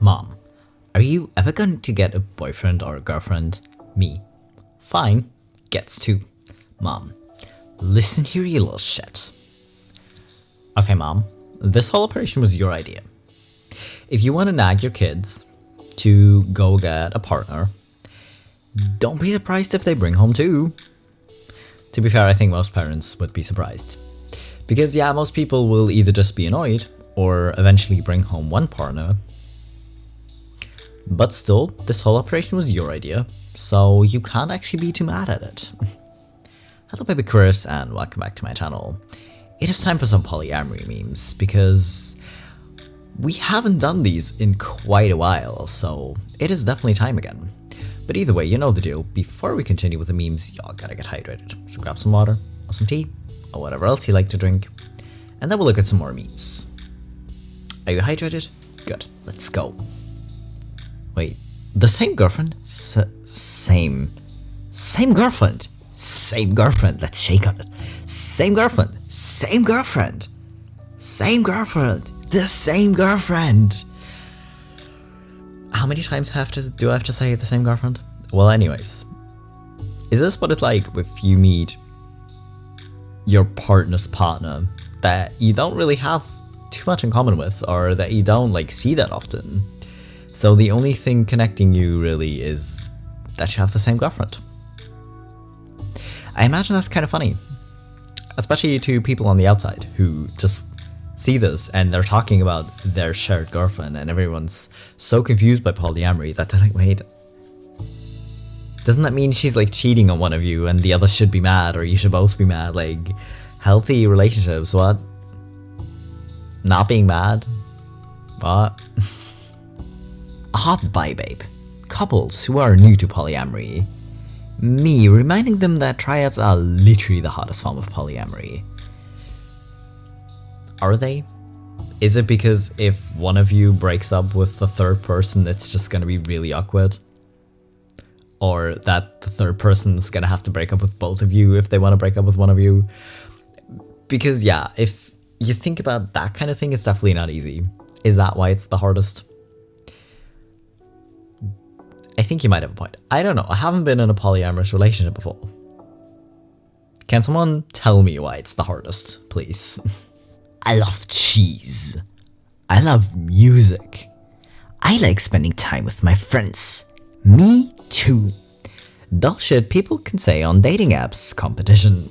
Mom, are you ever going to get a boyfriend or a girlfriend? Me. Fine. Gets two. Mom, listen here, you little shit. Okay, Mom, this whole operation was your idea. If you want to nag your kids to go get a partner, don't be surprised if they bring home two. To be fair, I think most parents would be surprised. Because yeah, most people will either just be annoyed or eventually bring home one partner. But still, this whole operation was your idea, so you can't actually be too mad at it. Hello BabyQueers and welcome back to my channel. It is time for some polyamory memes, because we haven't done these in quite a while, so it is definitely time again. But either way, you know the deal. Before we continue with the memes, y'all gotta get hydrated. So grab some water, or some tea, or whatever else you like to drink, and then we'll look at some more memes. Are you hydrated? Good, let's go. Wait, the same girlfriend? Same girlfriend. Same girlfriend. Let's shake on it. Same girlfriend. Same girlfriend. Same girlfriend. The same girlfriend. How many times do I have to say the same girlfriend? Well, anyways, is this what it's like if you meet your partner's partner that you don't really have too much in common with, or that you don't like see that often? So the only thing connecting you really is that you have the same girlfriend. I imagine that's kind of funny, especially to people on the outside who just see this and they're talking about their shared girlfriend, and everyone's so confused by polyamory that they're like, wait, doesn't that mean she's like cheating on one of you and the other should be mad, or you should both be mad? Like, healthy relationships, what? Not being mad? What? A hot buy, babe. Couples who are new to polyamory. Me reminding them that triads are literally the hottest form of polyamory. Are they? Is it because if one of you breaks up with the third person, it's just gonna be really awkward? Or that the third person's gonna have to break up with both of you if they want to break up with one of you? Because yeah, if you think about that kind of thing, it's definitely not easy. Is that why it's the hardest? I think you might have a point. I don't know. I haven't been in a polyamorous relationship before. Can someone tell me why it's the hardest, please? I love cheese. I love music. I like spending time with my friends. Me too. Dull shit people can say on dating apps competition.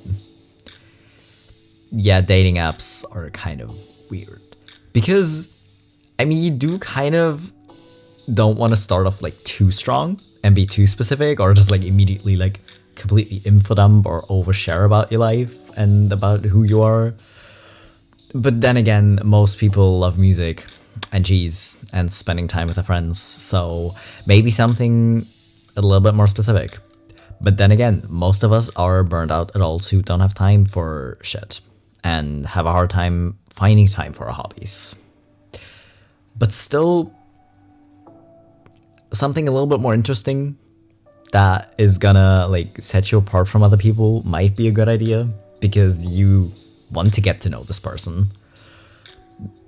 Yeah, dating apps are kind of weird. Because, I mean, you do kind of don't want to start off like too strong and be too specific, or just like immediately like completely info dump or overshare about your life and about who you are. But then again, most people love music and cheese and spending time with their friends, so maybe something a little bit more specific. But then again, most of us are burned out adults who don't have time for shit and have a hard time finding time for our hobbies. But still, something a little bit more interesting that is gonna like set you apart from other people might be a good idea, because you want to get to know this person.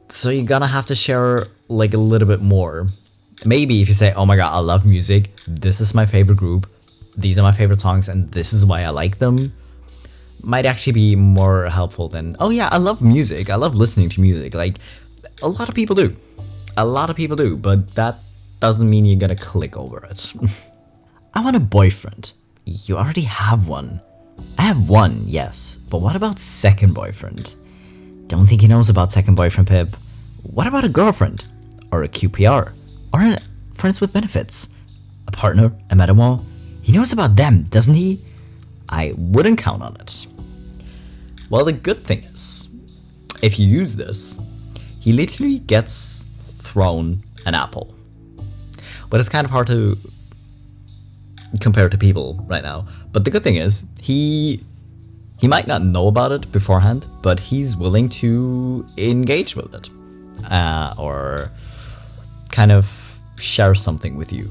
So you're gonna have to share like a little bit more. Maybe if you say, oh my god, I love music, this is my favorite group, these are my favorite songs, and this is why I like them, might actually be more helpful than, oh yeah, I love music, I love listening to music. Like, a lot of people do. A lot of people do, but that doesn't mean you're gonna click over it. I want a boyfriend. You already have one. I have one, yes, but what about second boyfriend? Don't think he knows about second boyfriend, Pip. What about a girlfriend? Or a QPR? Or a friends with benefits? A partner? A madame? He knows about them, doesn't he? I wouldn't count on it. Well, the good thing is, if you use this, he literally gets thrown an apple. But it's kind of hard to compare to people right now. But the good thing is, he might not know about it beforehand, but he's willing to engage with it. Or kind of share something with you,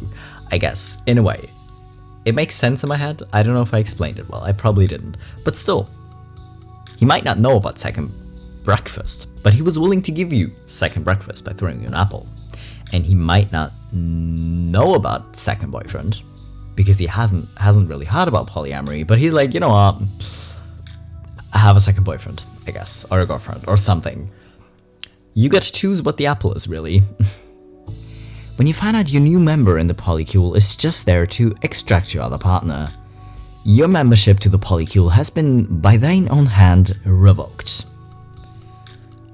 I guess, in a way. It makes sense in my head. I don't know if I explained it well. I probably didn't. But still, he might not know about second breakfast, but he was willing to give you second breakfast by throwing you an apple. and he might not know about second boyfriend because he hasn't really heard about polyamory, but he's like, you know what, I have a second boyfriend, I guess, or a girlfriend or something. You get to choose what the apple is, really. When you find out your new member in the polycule is just there to extract your other partner, your membership to the polycule has been, by thine own hand, revoked.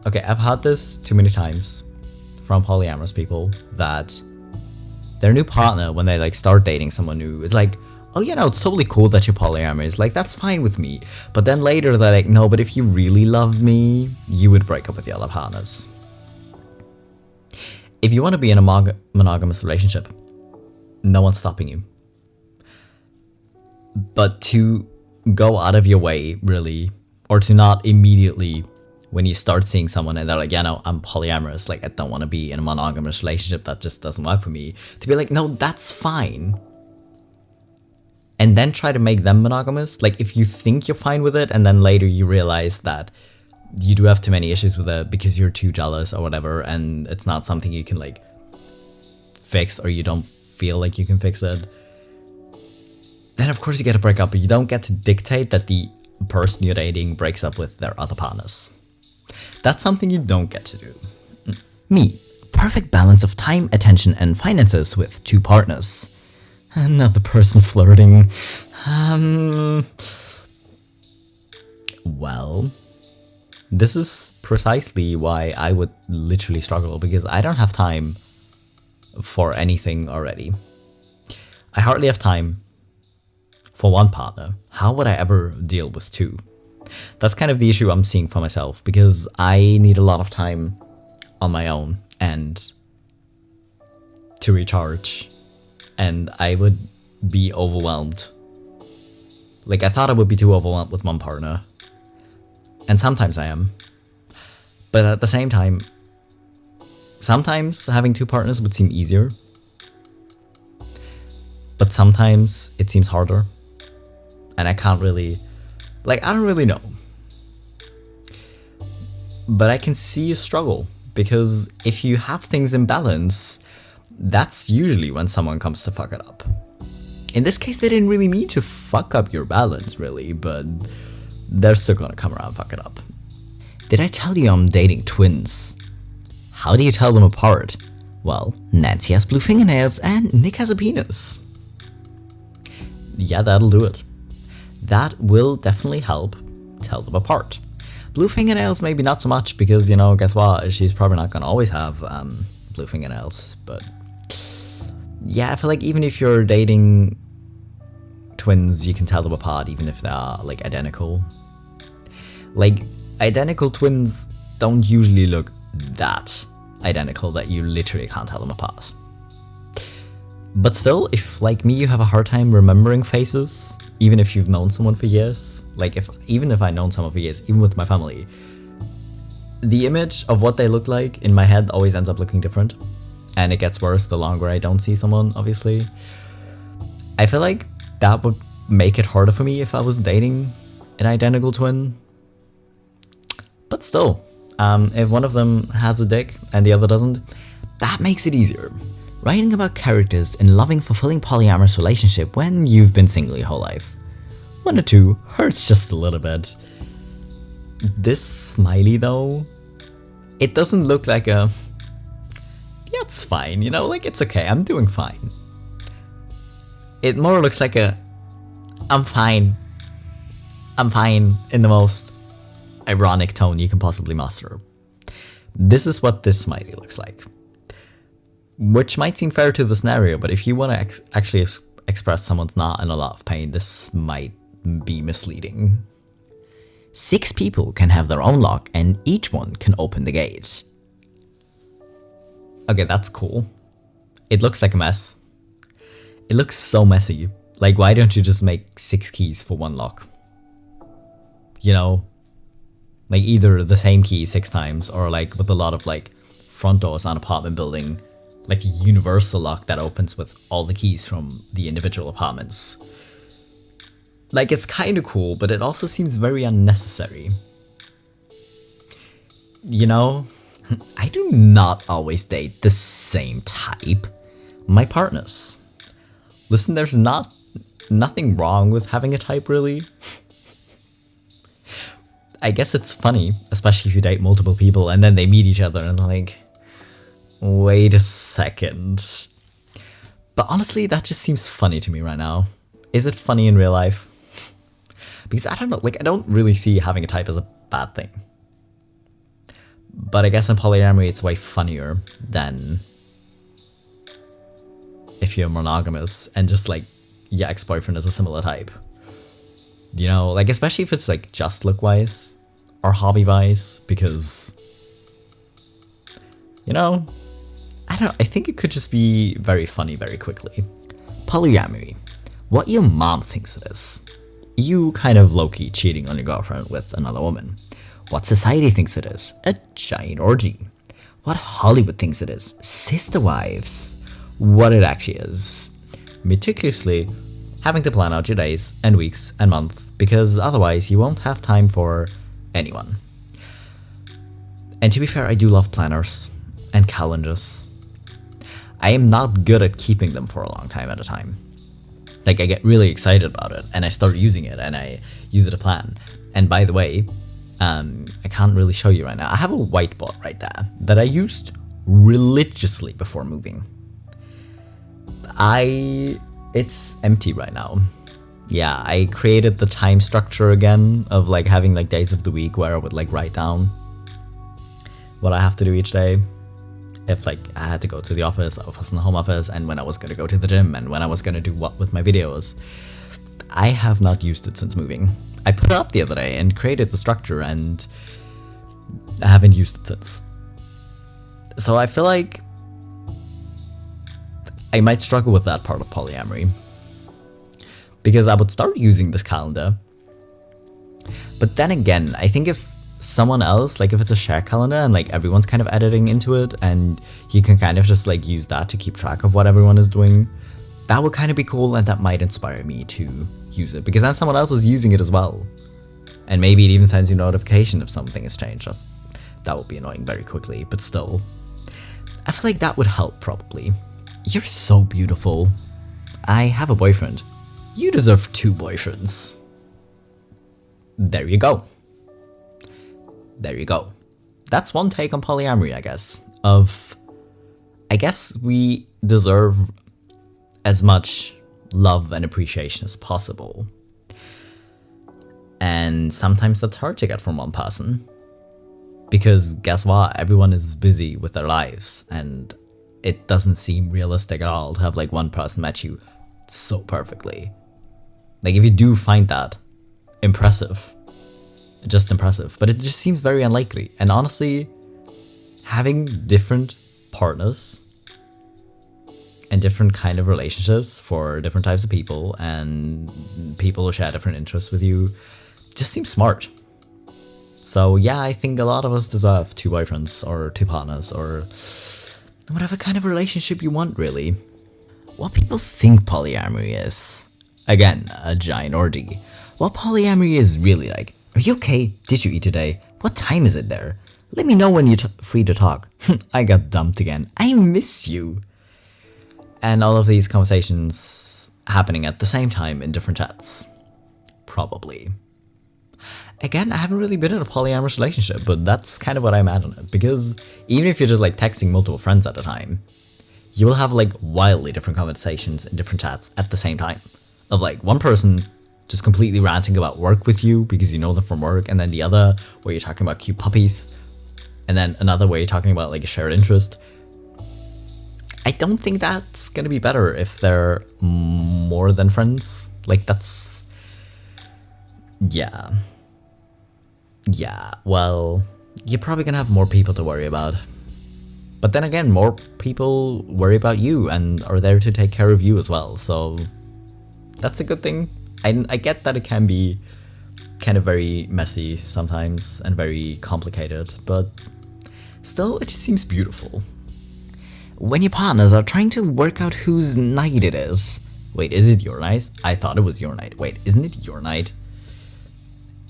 Okay, I've had this too many times from polyamorous people that their new partner, when they like start dating someone new, is like, oh yeah, no, it's totally cool that you're polyamorous, like that's fine with me. But then later they're like, no, but if you really love me, you would break up with the other partners. If you want to be in a monogamous relationship, no one's stopping you. But to go out of your way, really, or to not immediately, when you start seeing someone and they're like, yeah, no, I'm polyamorous, like I don't want to be in a monogamous relationship, that just doesn't work for me, to be like, no, that's fine. And then try to make them monogamous. Like if you think you're fine with it and then later you realize that you do have too many issues with it because you're too jealous or whatever, and it's not something you can like fix, or you don't feel like you can fix it, then of course you get to break up, but you don't get to dictate that the person you're dating breaks up with their other partners. That's something you don't get to do. Me, perfect balance of time, attention, and finances with 2 partners. Another person flirting. Well, this is precisely why I would literally struggle, because I don't have time for anything already. I hardly have time for one partner. How would I ever deal with 2? That's kind of the issue I'm seeing for myself, because I need a lot of time on my own and to recharge, and I would be overwhelmed. Like I thought I would be too overwhelmed with one partner, and sometimes I am. But at the same time, sometimes having 2 partners would seem easier, but sometimes it seems harder, and I can't really, like, I don't really know. But I can see a struggle, because if you have things in balance, that's usually when someone comes to fuck it up. In this case, they didn't really mean to fuck up your balance, really, but they're still gonna come around and fuck it up. Did I tell you I'm dating twins? How do you tell them apart? Well, Nancy has blue fingernails and Nick has a penis. Yeah, that'll do it. That will definitely help tell them apart. Blue fingernails maybe not so much, because, you know, guess what? She's probably not gonna always have blue fingernails, but yeah, I feel like even if you're dating twins, you can tell them apart even if they are like identical. Like, identical twins don't usually look that identical that you literally can't tell them apart. But still, if like me you have a hard time remembering faces, even if you've known someone for years, like even if I've known someone for years, even with my family, the image of what they look like in my head always ends up looking different, and it gets worse the longer I don't see someone, obviously. I feel like that would make it harder for me if I was dating an identical twin. But still, if one of them has a dick and the other doesn't, that makes it easier. Writing about characters in loving, fulfilling polyamorous relationship when you've been single your whole life. 1 or 2 hurts just a little bit. This smiley though, it doesn't look like a, yeah, it's fine, you know, like it's okay, I'm doing fine. It more looks like a, I'm fine in the most ironic tone you can possibly muster. This is what this smiley looks like. Which might seem fair to the scenario, but if you want to actually express someone's not in a lot of pain, this might be misleading. 6 people can have their own lock and each one can open the gates. Okay, that's cool. It looks like a mess. It looks so messy. Like, why don't you just make 6 keys for 1 lock? You know? Like, either the same key 6 times, or like with a lot of like front doors on an apartment building, like a universal lock that opens with all the keys from the individual apartments. Like, it's kind of cool, but it also seems very unnecessary. You know? I do not always date the same type. My partners. Listen, there's nothing wrong with having a type, really. I guess it's funny, especially if you date multiple people and then they meet each other and like, wait a second. But honestly, that just seems funny to me right now. Is it funny in real life? Because I don't know, like I don't really see having a type as a bad thing. But I guess in polyamory it's way funnier than if you're monogamous and just like your ex-boyfriend is a similar type. You know, like especially if it's like just look-wise or hobby-wise, because, you know, I don't know, I think it could just be very funny very quickly. Polyamory. What your mom thinks it is. You kind of low-key cheating on your girlfriend with another woman. What society thinks it is. A giant orgy. What Hollywood thinks it is. Sister wives. What it actually is. Meticulously having to plan out your days and weeks and months, because otherwise you won't have time for anyone. And to be fair, I do love planners and calendars. I am not good at keeping them for a long time at a time. Like, I get really excited about it, and I start using it, and I use it to plan. And by the way, I can't really show you right now. I have a whiteboard right there that I used religiously before moving. It's empty right now. Yeah, I created the time structure again of like having like days of the week where I would like write down what I have to do each day. If like I had to go to the office, I was in the home office, and when I was gonna go to the gym, and when I was gonna do what with my videos. I have not used it since moving. I put it up the other day and created the structure, and I haven't used it since. So I feel like I might struggle with that part of polyamory, because I would start using this calendar. But then again, I think if someone else, like if it's a shared calendar and like everyone's kind of editing into it and you can kind of just like use that to keep track of what everyone is doing, that would kind of be cool, and that might inspire me to use it, because then someone else is using it as well. And maybe it even sends you a notification if something has changed. That would be annoying very quickly, but still. I feel like that would help probably. You're so beautiful. I have a boyfriend. You deserve 2 boyfriends. There you go. There you go. That's one take on polyamory, I guess. I guess we deserve as much love and appreciation as possible. And sometimes that's hard to get from one person. Because guess what? Everyone is busy with their lives, and it doesn't seem realistic at all to have like one person match you so perfectly. Like if you do find that impressive, just impressive, but it just seems very unlikely. And honestly, having different partners and different kind of relationships for different types of people and people who share different interests with you just seems smart. So yeah, I think a lot of us deserve 2 boyfriends or 2 partners or whatever kind of relationship you want, really. What people think polyamory is. Again, a giant orgy. What polyamory is really like. Are you okay? Did you eat today? What time is it there? Let me know when you're free to talk. I got dumped again. I miss you. And all of these conversations happening at the same time in different chats. Probably. Again, I haven't really been in a polyamorous relationship, but that's kind of what I imagine it. Because even if you're just like texting multiple friends at a time, you will have like wildly different conversations in different chats at the same time. Of like one person just completely ranting about work with you because you know them from work, and then the other where you're talking about cute puppies, and then another where you're talking about like a shared interest. I don't think that's gonna be better if they're more than friends. Like that's... Yeah, well, you're probably gonna have more people to worry about. But then again, more people worry about you and are there to take care of you as well, so that's a good thing. I get that it can be kind of very messy sometimes and very complicated, but still, it just seems beautiful. When your partners are trying to work out whose night it is. Wait, is it your night? I thought it was your night. Wait, isn't it your night?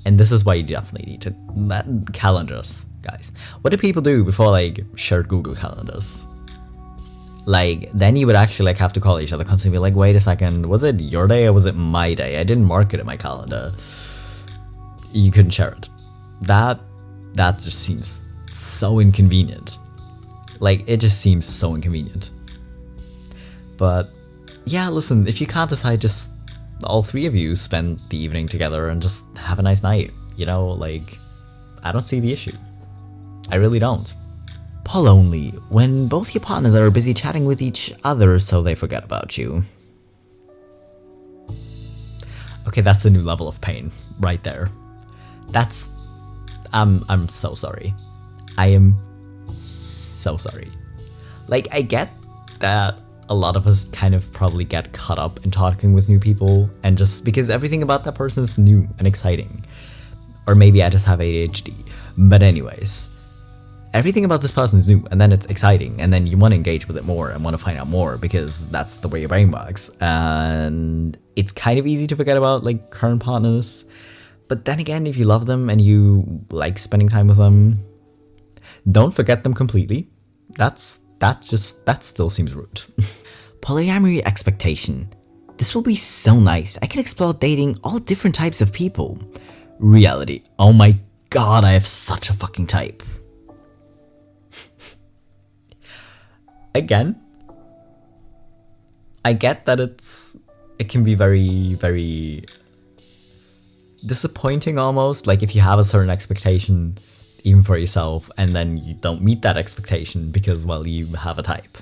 And this is why you definitely need to... calendars. guys, what did people do before like shared Google calendars? Like, then you would actually like have to call each other constantly, be like, wait a second, was it your day or was it my day? I didn't mark it in my calendar. You couldn't share it. That just seems so inconvenient. Like, it just seems so inconvenient. But yeah, listen, if you can't decide, just all three of you spend the evening together and just have a nice night. You know, like, I don't see the issue. I really don't. Pull only when both your partners are busy chatting with each other so they forget about you. Okay, that's a new level of pain right there. That's... I'm so sorry. I am so sorry. Like, I get that a lot of us kind of probably get caught up in talking with new people, and just because everything about that person is new and exciting. Or maybe I just have ADHD. But anyways, everything about this person is new, and then it's exciting, and then you want to engage with it more and want to find out more because that's the way your brain works. And it's kind of easy to forget about like current partners. But then again, if you love them and you like spending time with them, don't forget them completely. That still seems rude. Polyamory expectation. This will be so nice. I can explore dating all different types of people. Reality. Oh my god, I have such a fucking type. Again, I get that it can be very, very disappointing almost. Like if you have a certain expectation even for yourself and then you don't meet that expectation because, well, you have a type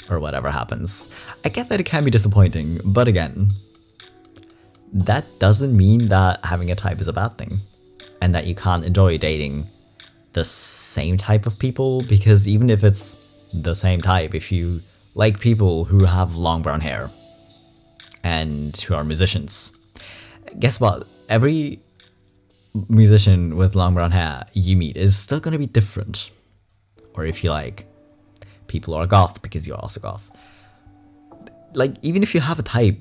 or whatever happens. I get that it can be disappointing, but again, that doesn't mean that having a type is a bad thing and that you can't enjoy dating the same type of people, because even if it's the same type, if you like people who have long brown hair and who are musicians, guess what? Every musician with long brown hair you meet is still going to be different. Or if you like people who are goth, because you're also goth. Like, even if you have a type,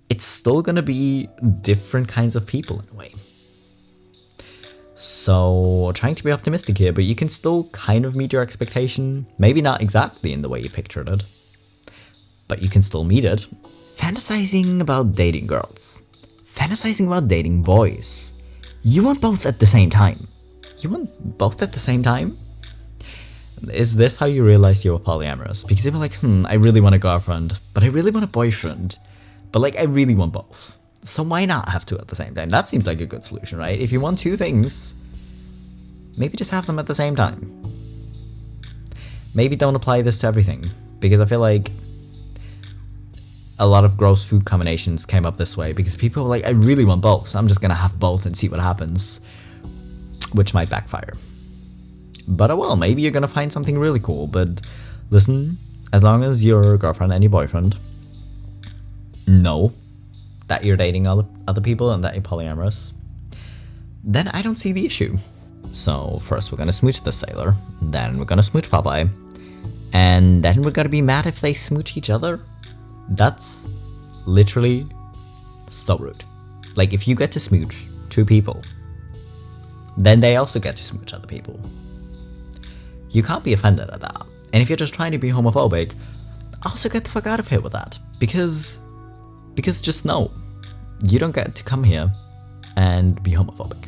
it's still going to be different kinds of people in a way. So, trying to be optimistic here, but you can still kind of meet your expectation. Maybe not exactly in the way you pictured it, but you can still meet it. Fantasizing about dating girls. Fantasizing about dating boys. You want both at the same time. You want both at the same time? Is this how you realize you're polyamorous? Because you're like, I really want a girlfriend, but I really want a boyfriend. But like, I really want both. So why not have two at the same time? That seems like a good solution, right? If you want two things, maybe just have them at the same time. Maybe don't apply this to everything, because I feel like a lot of gross food combinations came up this way because people were like, I really want both, so I'm just gonna have both and see what happens, which might backfire. But oh well, maybe you're gonna find something really cool. But listen, as long as your girlfriend and your boyfriend know that you're dating other people and that you're polyamorous, then I don't see the issue. So first we're gonna smooch the sailor, then we're gonna smooch Popeye, and then we're gonna be mad if they smooch each other? That's literally so rude. Like, if you get to smooch two people, then they also get to smooch other people. You can't be offended at that. And if you're just trying to be homophobic, also get the fuck out of here with that. Because just know, you don't get to come here and be homophobic.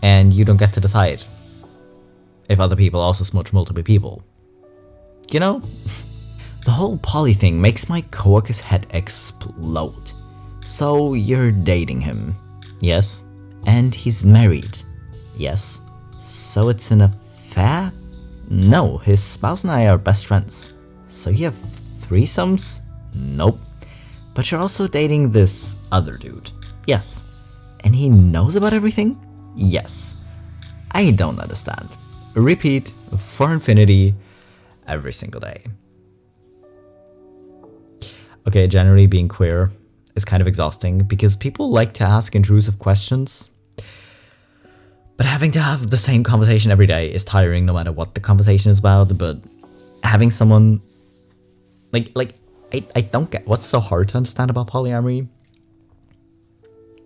And you don't get to decide if other people also smooch multiple people. You know? The whole poly thing makes my coworker's head explode. So you're dating him, yes? And he's married, yes? So it's an affair? No, his spouse and I are best friends. So you have threesomes? Nope. But you're also dating this other dude, yes? And he knows about everything? Yes. I don't understand. Repeat for infinity every single day. Okay, generally being queer is kind of exhausting because people like to ask intrusive questions. But having to have the same conversation every day is tiring no matter what the conversation is about. But having someone I don't get what's so hard to understand about polyamory.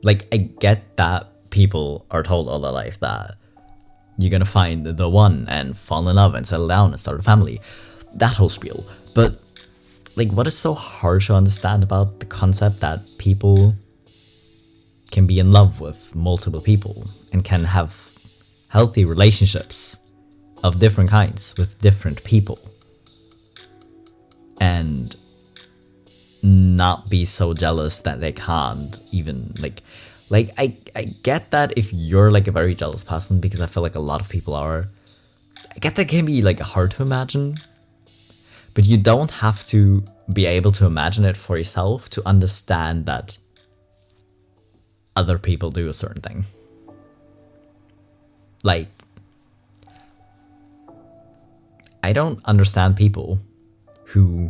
Like, I get that people are told all their life that you're gonna find the one and fall in love and settle down and start a family. That whole spiel. But like, what is so hard to understand about the concept that people can be in love with multiple people and can have healthy relationships of different kinds with different people and not be so jealous that they can't even like I get that if you're like a very jealous person, because I feel like a lot of people are. I get that can be like hard to imagine, but you don't have to be able to imagine it for yourself to understand that other people do a certain thing. Like, I don't understand people who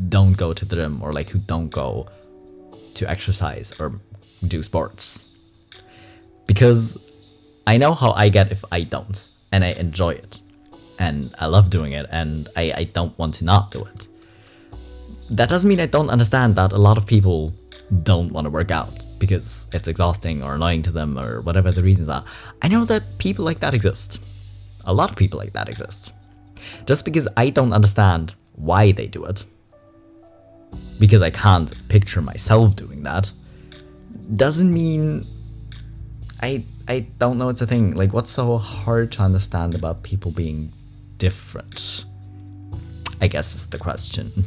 don't go to the gym, or like who don't go to exercise or do sports, because I know how I get if I don't, and I enjoy it and I love doing it, and I don't want to not do it. That doesn't mean I don't understand that a lot of people don't want to work out because it's exhausting or annoying to them or whatever the reasons are. I know that people like that exist. A lot of people like that exist. Just because I don't understand why they do it, because I can't picture myself doing that, doesn't mean I don't know it's a thing. Like, what's so hard to understand about people being different, I guess is the question.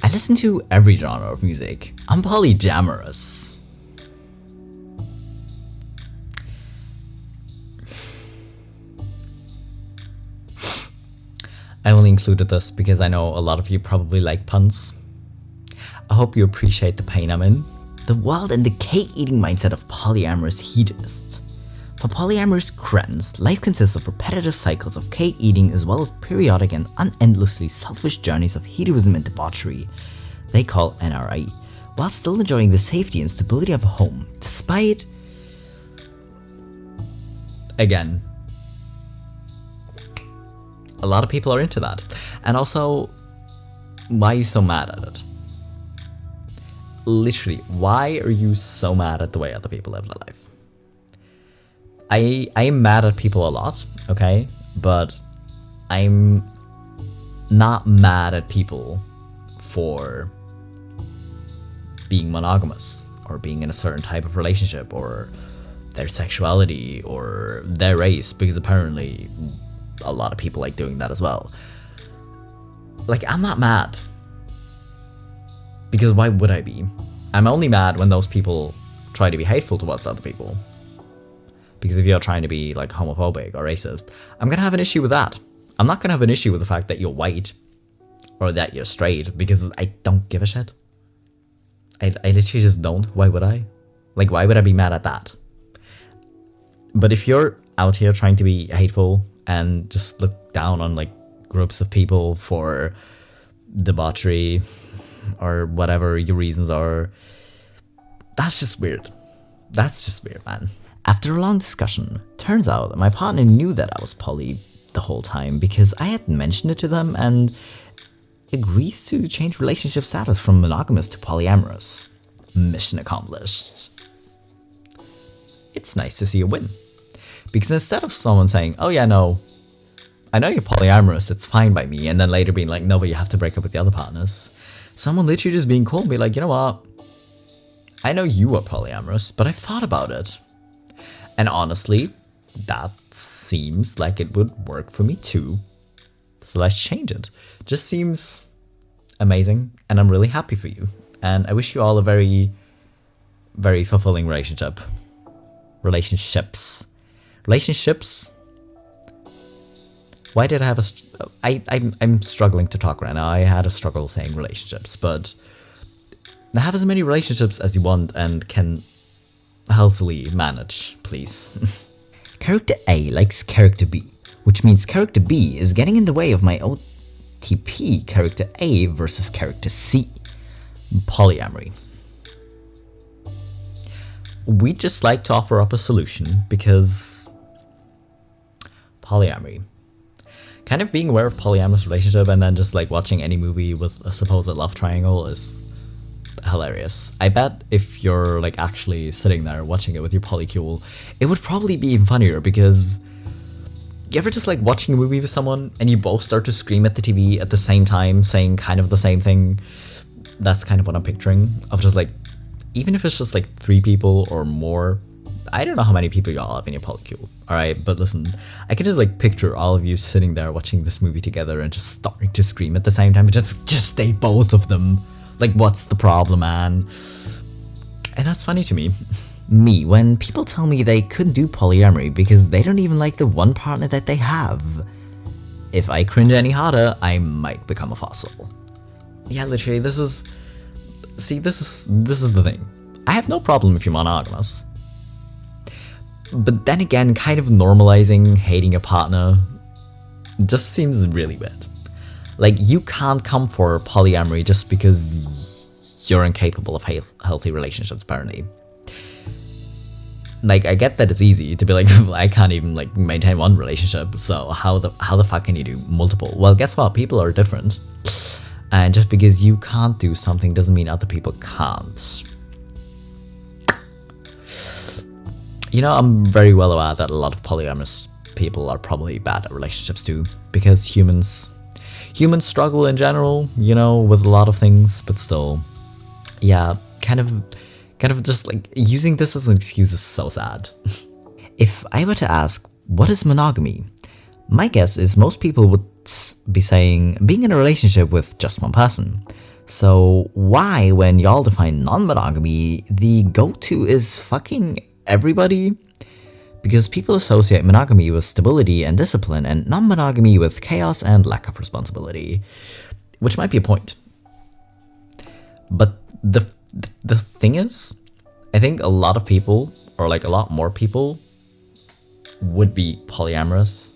I listen to every genre of music. I'm polyamorous. I only included this because I know a lot of you probably like puns. I hope you appreciate the pain I'm in. The wild and the cake-eating mindset of polyamorous hedonists. For polyamorous friends, life consists of repetitive cycles of cake eating as well as periodic and unendlessly selfish journeys of hedonism and debauchery they call NRI, while still enjoying the safety and stability of a home, despite... Again, a lot of people are into that. And also, why are you so mad at it? Literally, why are you so mad at the way other people live their life? I am mad at people a lot, okay? But I'm not mad at people for being monogamous or being in a certain type of relationship or their sexuality or their race, because apparently a lot of people like doing that as well. Like, I'm not mad. Because why would I be? I'm only mad when those people try to be hateful towards other people. Because if you're trying to be like homophobic or racist, I'm gonna have an issue with that. I'm not gonna have an issue with the fact that you're white or that you're straight, because I don't give a shit. I literally just don't. Why would I? Like, why would I be mad at that? But if you're out here trying to be hateful and just look down on like groups of people for debauchery or whatever your reasons are, that's just weird. That's just weird, man. After a long discussion, turns out that my partner knew that I was poly the whole time because I had mentioned it to them, and agrees to change relationship status from monogamous to polyamorous. Mission accomplished. It's nice to see a win. Because instead of someone saying, oh yeah, no, I know you're polyamorous, it's fine by me, and then later being like, no, but you have to break up with the other partners, someone literally just being cool and be like, you know what, I know you are polyamorous, but I've thought about it. And honestly, that seems like it would work for me too. So let's change it. Just seems amazing, and I'm really happy for you. And I wish you all a very, very fulfilling relationship. Relationships. Why did I have I'm struggling to talk right now. I had a struggle saying relationships, but have as many relationships as you want and can healthily manage, please. Character A likes character B, which means character B is getting in the way of my OTP character A versus character C. Polyamory. We just like to offer up a solution because polyamory. Kind of being aware of polyamorous relationship and then just like watching any movie with a supposed love triangle is hilarious. I bet if you're like actually sitting there watching it with your polycule, it would probably be even funnier because you ever just like watching a movie with someone and you both start to scream at the TV at the same time, saying kind of the same thing? That's kind of what I'm picturing. Of just like, even if it's just like 3 people or more, I don't know how many people y'all have in your polycule, alright? But listen, I can just like picture all of you sitting there watching this movie together and just starting to scream at the same time. Just stay both of them. Like, what's the problem, man? And that's funny to me. Me, when people tell me they couldn't do polyamory because they don't even like the one partner that they have. If I cringe any harder, I might become a fossil. Yeah, literally, this is the thing. I have no problem if you're monogamous. But then again, kind of normalizing hating a partner just seems really weird. Like, you can't come for polyamory just because you're incapable of healthy relationships, apparently. Like, I get that it's easy to be like, I can't even like maintain one relationship, so how the fuck can you do multiple? Well, guess what? People are different. And just because you can't do something doesn't mean other people can't. You know, I'm very well aware that a lot of polyamorous people are probably bad at relationships too, because humans struggle in general, you know, with a lot of things, but still, yeah, kind of just like using this as an excuse is so sad. If I were to ask, what is monogamy? My guess is most people would be saying being in a relationship with just one person. So why, when y'all define non-monogamy, the go-to is fucking everybody? Because people associate monogamy with stability and discipline, and non-monogamy with chaos and lack of responsibility, which might be a point. But the thing is, I think a lot of people, or like a lot more people, would be polyamorous.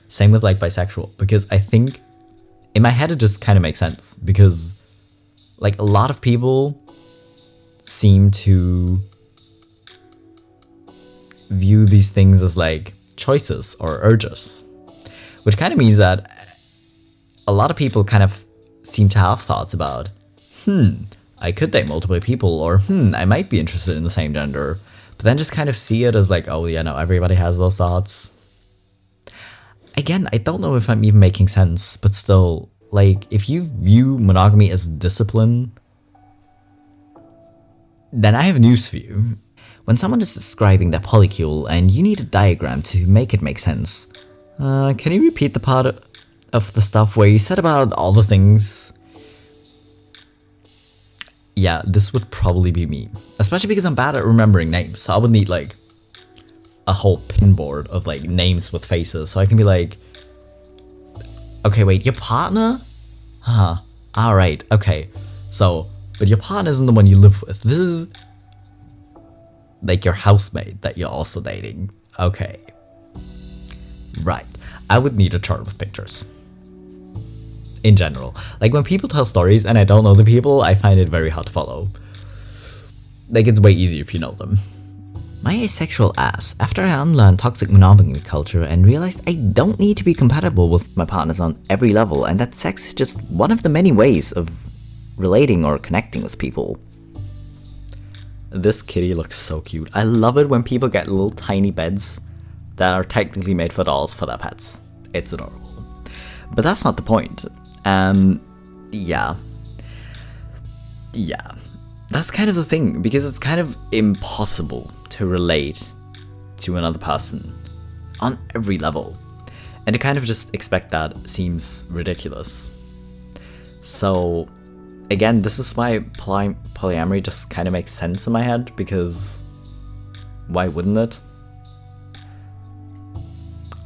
Same with like bisexual, because I think in my head it just kind of makes sense, because like a lot of people seem to view these things as like choices or urges, which kind of means that a lot of people kind of seem to have thoughts about, I could date multiple people, or I might be interested in the same gender, but then just kind of see it as like, oh yeah, no, everybody has those thoughts. Again, I don't know if I'm even making sense, but still, like, if you view monogamy as discipline, then I have news for you. When someone is describing their polycule and you need a diagram to make it make sense, can you repeat the part of the stuff where you said about all the things? Yeah, this would probably be me. Especially because I'm bad at remembering names, so I would need like a whole pinboard of like names with faces, so I can be like, okay, wait, your partner? Huh, alright, okay. So, but your partner isn't the one you live with. This is like your housemate that you're also dating. Okay. Right. I would need a chart with pictures. In general. Like when people tell stories and I don't know the people, I find it very hard to follow. Like it's way easier if you know them. My asexual ass, after I unlearned toxic monogamy culture and realized I don't need to be compatible with my partners on every level, and that sex is just one of the many ways of relating or connecting with people. This kitty looks so cute. I love it when people get little tiny beds that are technically made for dolls for their pets. It's adorable. But that's not the point. Yeah. That's kind of the thing, because it's kind of impossible to relate to another person on every level. And to kind of just expect that seems ridiculous. So, again, this is why polyamory just kind of makes sense in my head, because why wouldn't it?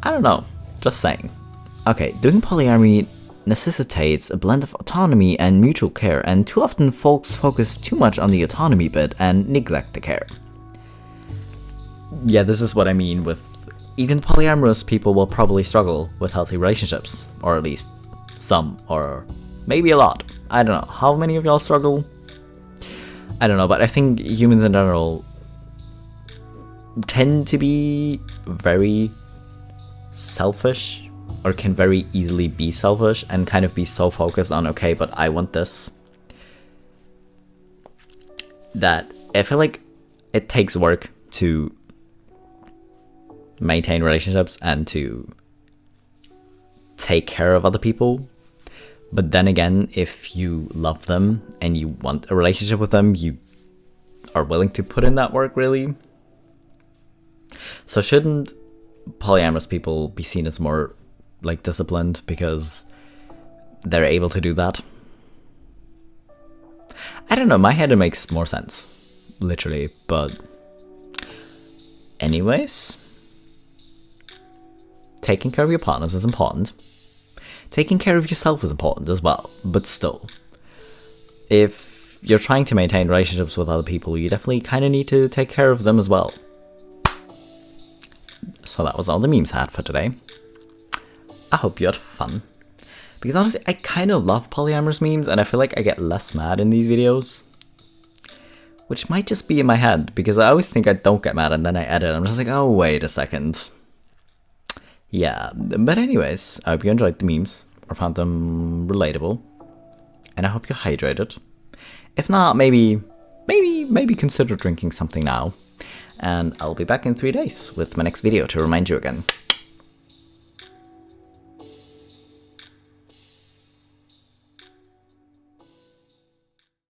I don't know, just saying. Okay, doing polyamory necessitates a blend of autonomy and mutual care, and too often folks focus too much on the autonomy bit and neglect the care. Yeah, this is what I mean with even polyamorous people will probably struggle with healthy relationships, or at least some, or maybe a lot. I don't know, how many of y'all struggle? I don't know, but I think humans in general tend to be very selfish, or can very easily be selfish and kind of be so focused on, okay, but I want this. that I feel like it takes work to maintain relationships and to take care of other people. But then again, if you love them and you want a relationship with them, you are willing to put in that work, really. So shouldn't polyamorous people be seen as more like disciplined because they're able to do that? I don't know, my head it makes more sense, literally, but anyways, taking care of your partners is important. Taking care of yourself is important as well, but still, if you're trying to maintain relationships with other people, you definitely kind of need to take care of them as well. So that was all the memes I had for today. I hope you had fun. Because honestly, I kind of love polyamorous memes, and I feel like I get less mad in these videos. Which might just be in my head, because I always think I don't get mad, and then I edit, and I'm just like, oh, wait a second. Yeah, but anyways, I hope you enjoyed the memes, or found them relatable. And I hope you're hydrated. If not, maybe consider drinking something now. And I'll be back in 3 days with my next video to remind you again.